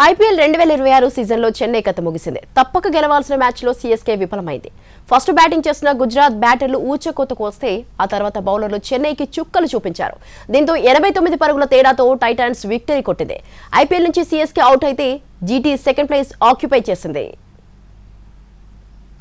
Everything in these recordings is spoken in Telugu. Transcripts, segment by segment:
ఐపీఎల్ 2026 సీజన్లో చెన్నై కథ ముగిసింది. తప్పక గెలవాల్సిన మ్యాచ్లో సీఎస్కే విఫలమైంది. ఫస్ట్ బ్యాటింగ్ చేసిన గుజరాత్ బ్యాటర్లు ఊచకోతకు వస్తే ఆ తర్వాత బౌలర్లు చెన్నైకి చుక్కలు చూపించారు. దీంతో 89 పరుగుల తేడాతో టైటాన్స్ విక్టరీ కొట్టింది. ఐపీఎల్ నుంచి సీఎస్కే అవుట్ అయితే జీటీ సెకండ్ ప్లేస్ ఆక్యుపై చేసింది.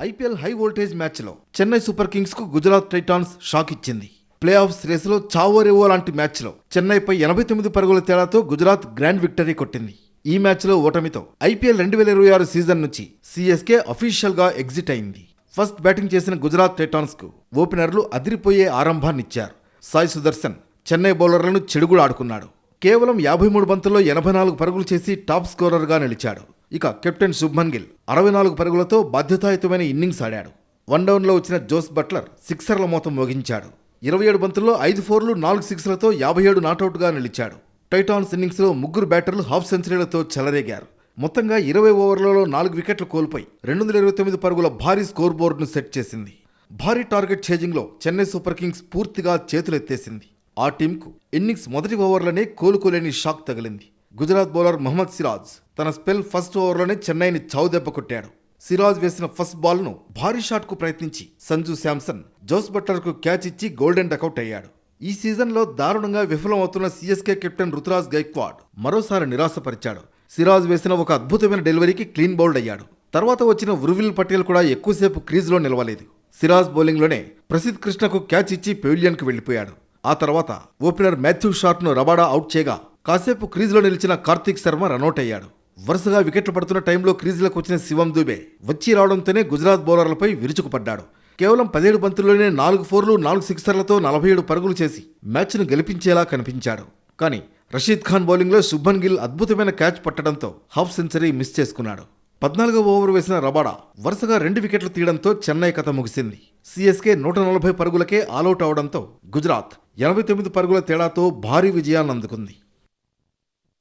ఐపీఎల్ హై వోల్టేజ్ మ్యాచ్లో చెన్నై సూపర్ కింగ్స్ కు గుజరాత్ టైటాన్స్ షాక్ ఇచ్చింది. ప్లే ఆఫ్స్ రేసులో చావో రేవో లాంటి మ్యాచ్లో చెన్నైపై 89 పరుగుల తేడాతో గుజరాత్ గ్రాండ్ విక్టరీ కొట్టింది. ఈ మ్యాచ్లో ఓటమితో ఐపీఎల్ 2026 సీజన్ నుంచి సీఎస్కే అఫీషియల్ గా ఎగ్జిట్ అయింది. ఫస్ట్ బ్యాటింగ్ చేసిన గుజరాత్ టైటాన్స్ కు ఓపెనర్లు అదిరిపోయే ఆరంభాన్నిచ్చారు. సాయి సుదర్శన్ చెన్నై బౌలర్లను చెడుగుడు ఆడుకున్నాడు. కేవలం 53 బంతుల్లో 84 పరుగులు చేసి టాప్ స్కోరర్ గా నిలిచాడు. ఇక కెప్టెన్ శుభ్మన్ గిల్ 64 పరుగులతో బాధ్యతాయుతమైన ఇన్నింగ్స్ ఆడాడు. వన్ డౌన్ లో వచ్చిన జోస్ బట్లర్ సిక్సర్ల మోతం మోగించాడు. 27 బంతుల్లో 5 ఫోర్లు 4 సిక్స్లతో 57 నాటౌట్ గా నిలిచాడు. టైటాన్స్ ఇన్నింగ్స్ లో ముగ్గురు బ్యాటర్లు హాఫ్ సెంచరీలతో చెలరేగారు. మొత్తంగా 20 ఓవర్లలో 4 వికెట్లు కోల్పోయి 229 పరుగుల భారీ స్కోర్ బోర్డును సెట్ చేసింది. భారీ టార్గెట్ ఛేజింగ్ లో చెన్నై సూపర్ కింగ్స్ పూర్తిగా చేతులెత్తేసింది. ఆ టీంకు ఇన్నింగ్స్ మొదటి ఓవర్లోనే కోలుకోలేని షాక్ తగిలింది. గుజరాత్ బౌలర్ మహమ్మద్ సిరాజ్ తన స్పెల్ ఫస్ట్ ఓవర్లోనే చెన్నైని చావుదెబ్బ కొట్టాడు. సిరాజ్ వేసిన ఫస్ట్ బాల్ ను భారీ షాట్ కు ప్రయత్నించి సంజు శాంసన్ జోస్ బట్లర్ కు క్యాచ్ ఇచ్చి గోల్డెన్ డకౌట్ అయ్యాడు. ఈ సీజన్ లో దారుణంగా విఫలమవుతున్న సీఎస్కే కెప్టెన్ రుతురాజ్ గైక్వాడ్ మరోసారి నిరాశపరిచాడు. సిరాజ్ వేసిన ఒక అద్భుతమైన డెలివరీకి క్లీన్ బౌల్డ్ అయ్యాడు. తర్వాత వచ్చిన ఉర్విల్ పటేల్ కూడా ఎక్కువసేపు క్రీజ్లో నిలవలేదు. సిరాజ్ బౌలింగ్ లోనే ప్రసిద్ధ్ కృష్ణకు క్యాచ్ ఇచ్చి పెవిలియన్ కు వెళ్లిపోయాడు. ఆ తర్వాత ఓపెనర్ మాథ్యూ షాట్ ను రబాడా అవుట్ చేయగా కాసేపు క్రీజ్లో నిలిచిన కార్తీక్ శర్మ రనౌట్ అయ్యాడు. వరుసగా వికెట్లు పడుతున్న టైంలో క్రీజులకు వచ్చిన శివం దుబే వచ్చి రావడంతోనే గుజరాత్ బౌలర్లపై విరుచుకుపడ్డాడు. కేవలం 17 బంతుల్లోనే 4 ఫోర్లు 4 సిక్సర్లతో 47 పరుగులు చేసి మ్యాచ్ను గెలిపించేలా కనిపించాడు. కానీ రషీద్ ఖాన్ బౌలింగ్లో శుభ్మన్ గిల్ అద్భుతమైన క్యాచ్ పట్టడంతో హాఫ్ సెంచరీ మిస్ చేసుకున్నాడు. 14వ ఓవర్ వేసిన రబాడా వరుసగా 2 వికెట్లు తీయడంతో చెన్నై కథ ముగిసింది. సీఎస్కే 140 పరుగులకే ఆలౌట్ అవడంతో గుజరాత్ 89 పరుగుల తేడాతో భారీ విజయాన్ని అందుకుంది.